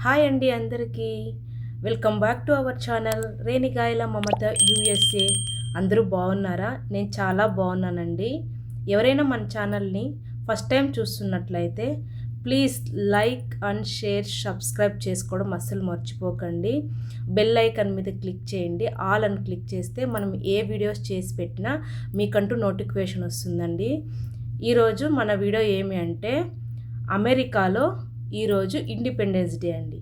Hi అండి అందరికీ. Welcome back to our channel రేణిగాయల మమత యూఎస్ఏ. అందరూ బాగున్నారా? నేను చాలా బాగున్నానండి. ఎవరైనా మన ఛానల్ని ఫస్ట్ టైం చూస్తున్నట్లయితే please like and share, subscribe చేసుకోవడం అస్సలు మర్చిపోకండి. బెల్ ఐకాన్ మీద క్లిక్ చేయండి. ఆల్ అని క్లిక్ చేస్తే మనం ఏ వీడియోస్ చేసి పెట్టినా మీకంటూ నోటిఫికేషన్ వస్తుందండి. ఈరోజు మన వీడియో ఏమి అంటే అమెరికాలో ఈరోజు ఇండిపెండెన్స్ డే అండి.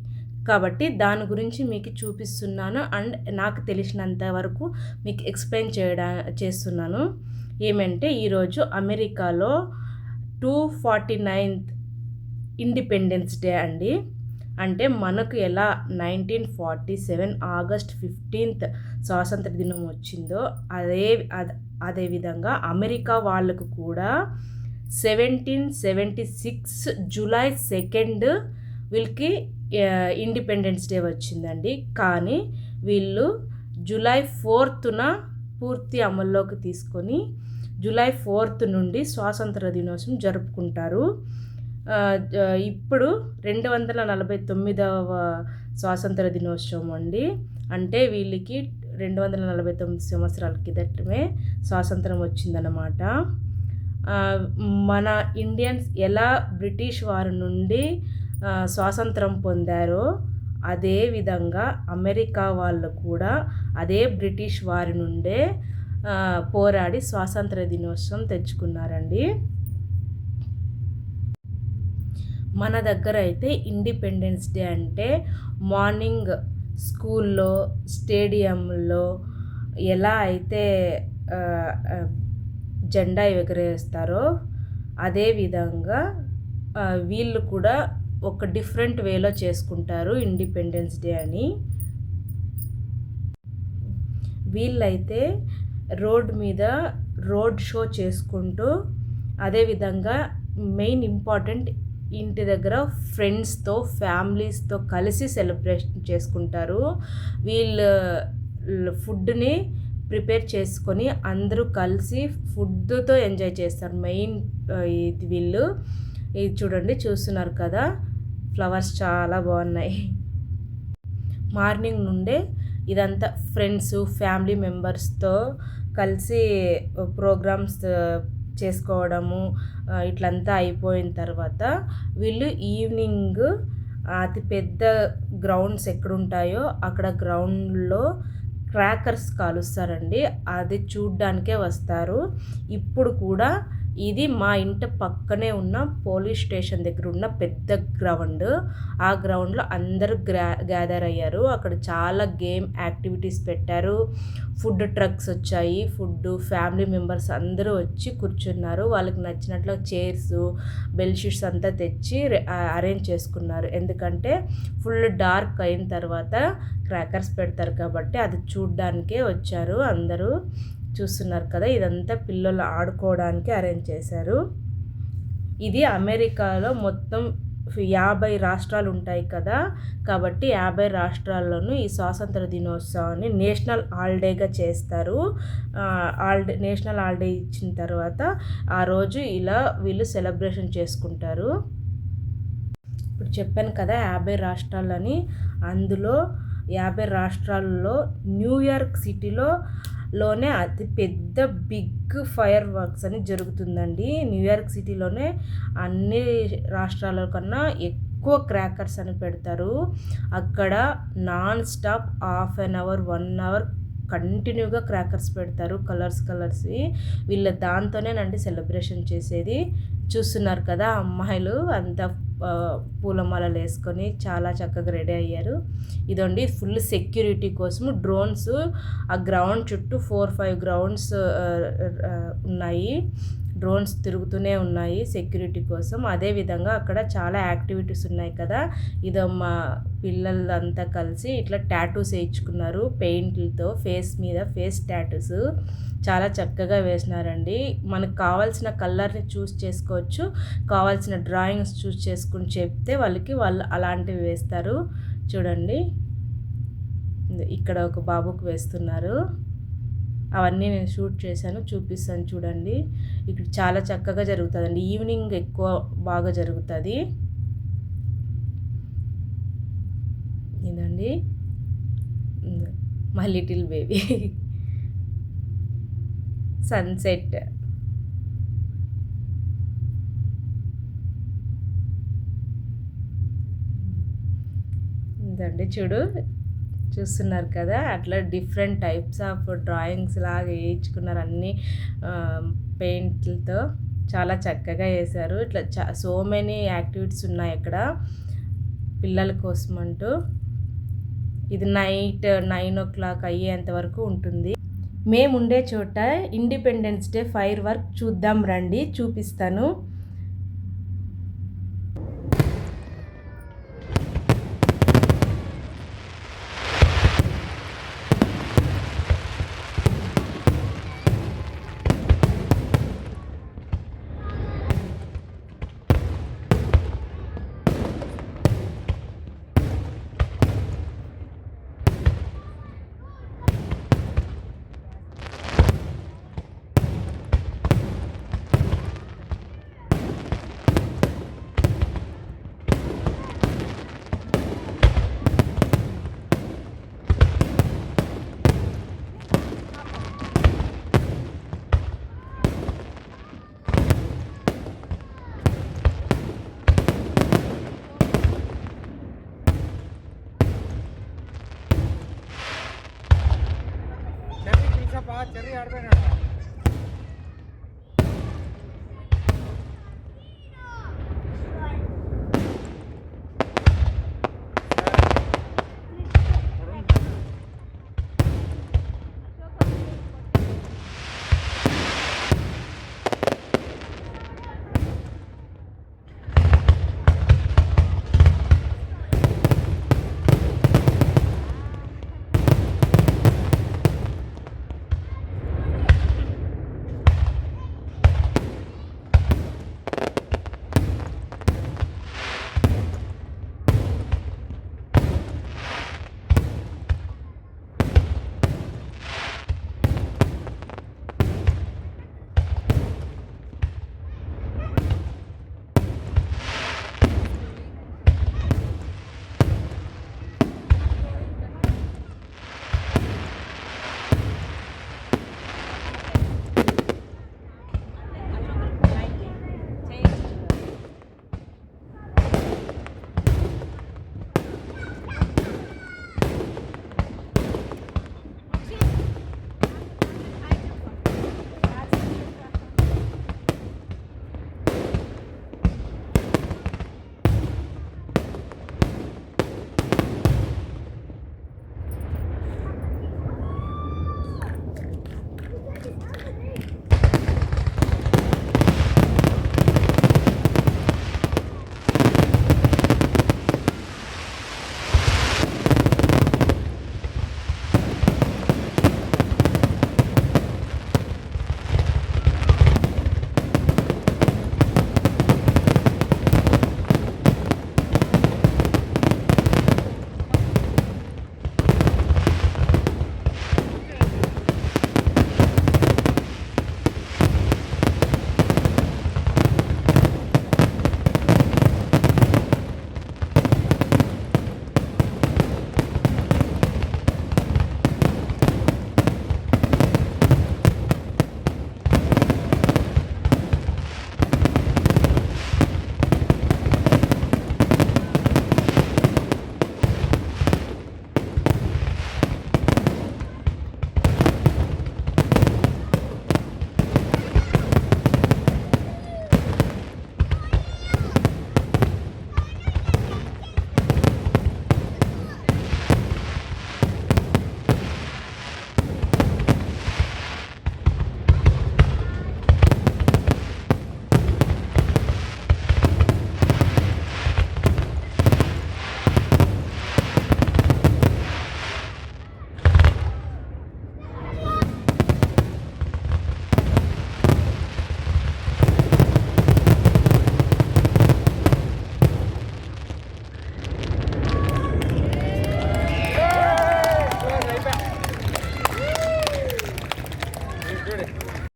కాబట్టి దాని గురించి మీకు చూపిస్తున్నాను అండ్ నాకు తెలిసినంత వరకు మీకు ఎక్స్ప్లెయిన్ చేస్తున్నాను. ఏమంటే ఈరోజు అమెరికాలో 249th ఇండిపెండెన్స్ డే అండి. అంటే మనకు ఎలా 1947 ఆగస్ట్ 15th స్వాతంత్ర దినం వచ్చిందో అదేవిధంగా అమెరికా వాళ్ళకు కూడా 1776 జూలై 2 వీళ్ళకి ఇండిపెండెన్స్ డే వచ్చిందండి. కానీ వీళ్ళు జూలై 4న పూర్తి అమల్లోకి తీసుకొని జూలై 4 నుండి స్వాతంత్ర దినోత్సవం జరుపుకుంటారు. ఇప్పుడు 249వ స్వాతంత్ర దినోత్సవం అండి. అంటే వీళ్ళకి 249 సంవత్సరాల కిందటమే స్వాతంత్రం వచ్చిందన్నమాట. మన ఇండియన్స్ ఎలా బ్రిటిష్ వారి నుండి స్వాతంత్రం పొందారో అదే విధంగా అమెరికా వాళ్ళు కూడా అదే బ్రిటిష్ వారి నుండే పోరాడి స్వాతంత్ర దినోత్సవం తెచ్చుకున్నారండి. మన దగ్గర అయితే ఇండిపెండెన్స్ డే అంటే మార్నింగ్ స్కూల్లో, స్టేడియంలో ఎలా అయితే జెండా ఎగరేస్తారో అదేవిధంగా వీళ్ళు కూడా ఒక డిఫరెంట్ వేలో చేసుకుంటారు ఇండిపెండెన్స్ డే అని. వీళ్ళైతే రోడ్ మీద రోడ్ షో చేసుకుంటూ అదేవిధంగా మెయిన్ ఇంపార్టెంట్ ఇంటి దగ్గర ఫ్రెండ్స్తో, ఫ్యామిలీస్తో కలిసి సెలబ్రేషన్ చేసుకుంటారు. వీళ్ళు ఫుడ్ని ప్రిపేర్ చేసుకొని అందరూ కలిసి ఫుడ్తో ఎంజాయ్ చేస్తారు. మెయిన్ ఇది వీళ్ళు ఇది చూడండి, చూస్తున్నారు కదా, ఫ్లవర్స్ చాలా బాగున్నాయి. మార్నింగ్ నుండే ఇదంతా ఫ్రెండ్స్, ఫ్యామిలీ మెంబర్స్తో కలిసి ప్రోగ్రామ్స్ చేసుకోవడము ఇట్లంతా అయిపోయిన తర్వాత వీళ్ళు ఈవినింగ్ అతి పెద్ద గ్రౌండ్స్ ఎక్కడుంటాయో అక్కడ గ్రౌండ్లో క్రాకర్స్ కాలుస్తారండి. అది చూడ్డానికే వస్తారు. ఇప్పుడు కూడా ఇది మా ఇంటి పక్కనే ఉన్న పోలీస్ స్టేషన్ దగ్గర ఉన్న పెద్ద గ్రౌండ్. ఆ గ్రౌండ్లో అందరూ గ్యాదర్ అయ్యారు. అక్కడ చాలా గేమ్ యాక్టివిటీస్ పెట్టారు. ఫుడ్ ట్రక్స్ వచ్చాయి. ఫుడ్ ఫ్యామిలీ మెంబర్స్ అందరూ వచ్చి కూర్చున్నారు. వాళ్ళకి నచ్చినట్లు చైర్స్, బెడ్షీట్స్ అంతా తెచ్చి అరేంజ్ చేసుకున్నారు. ఎందుకంటే ఫుల్ డార్క్ అయిన తర్వాత క్రాకర్స్ పెడతారు కాబట్టి అది చూడ్డానికే వచ్చారు అందరూ. చూస్తున్నారు కదా, ఇదంతా పిల్లలు ఆడుకోవడానికి అరేంజ్ చేశారు. ఇది అమెరికాలో మొత్తం 50 రాష్ట్రాలు ఉంటాయి కదా, కాబట్టి 50 రాష్ట్రాల్లోనూ ఈ స్వాతంత్ర దినోత్సవాన్ని నేషనల్ హాలిడేగా చేస్తారు. నేషనల్ హాలిడే ఇచ్చిన తర్వాత ఆ రోజు ఇలా వీళ్ళు సెలబ్రేషన్ చేసుకుంటారు. ఇప్పుడు చెప్పాను కదా 50 రాష్ట్రాలని. అందులో 50 రాష్ట్రాల్లో న్యూయార్క్ సిటీలోనే అతి పెద్ద బిగ్ ఫైర్ వర్క్స్ అని జరుగుతుందండి. న్యూయార్క్ సిటీలోనే అన్ని రాష్ట్రాల కన్నా ఎక్కువ క్రాకర్స్ అని పెడతారు. అక్కడ non stop half an hour 1 hour కంటిన్యూగా క్రాకర్స్ పెడతారు, కలర్స్వి. వీళ్ళ దాంతోనేనండి సెలబ్రేషన్ చేసేది. చూస్తున్నారు కదా, అమ్మాయిలు అంతా పూలమాలలు వేసుకొని చాలా చక్కగా రెడీ అయ్యారు. ఇదండి ఫుల్ సెక్యూరిటీ కోసము డ్రోన్స్ ఆ గ్రౌండ్ చుట్టూ 4-5 గ్రౌండ్స్ ఉన్నాయి. డ్రోన్స్ తిరుగుతూనే ఉన్నాయి సెక్యూరిటీ కోసం. అదేవిధంగా అక్కడ చాలా యాక్టివిటీస్ ఉన్నాయి కదా. ఇదో మా పిల్లలంతా కలిసి ఇట్లా టాటూస్ వేయించుకున్నారు పెయింట్లతో. ఫేస్ మీద ఫేస్ టాటూస్ చాలా చక్కగా వేసినారండి. మనకు కావాల్సిన కలర్ని చూస్ చేసుకోవచ్చు, కావాల్సిన డ్రాయింగ్స్ చూస్ చేసుకుని చెప్తే వాళ్ళు అలాంటివి వేస్తారు. చూడండి, ఇక్కడ ఒక బాబుకు వేస్తున్నారు. అవన్నీ నేను షూట్ చేశాను, చూపిస్తాను చూడండి. ఇక్కడ చాలా చక్కగా జరుగుతుందండి. ఈవినింగ్ ఎక్కువ బాగా జరుగుతుంది. చూడండి, మై లిటిల్ బేబీ. సన్సెట్. ఇదండి చూడు, చూస్తున్నారు కదా, అట్లా డిఫరెంట్ టైప్స్ ఆఫ్ డ్రాయింగ్స్ లాగా వేయించుకున్నారు అన్ని పెయింట్లతో. చాలా చక్కగా వేశారు. ఇట్లా సో మెనీ యాక్టివిటీస్ ఉన్నాయి అక్కడ పిల్లల కోసం అంటూ. ఇది నైట్ 9 o'clock అయ్యేంత వరకు ఉంటుంది. మేము ఉండే చోట ఇండిపెండెన్స్ డే ఫైర్ వర్క్ చూద్దాం రండి, చూపిస్తాను.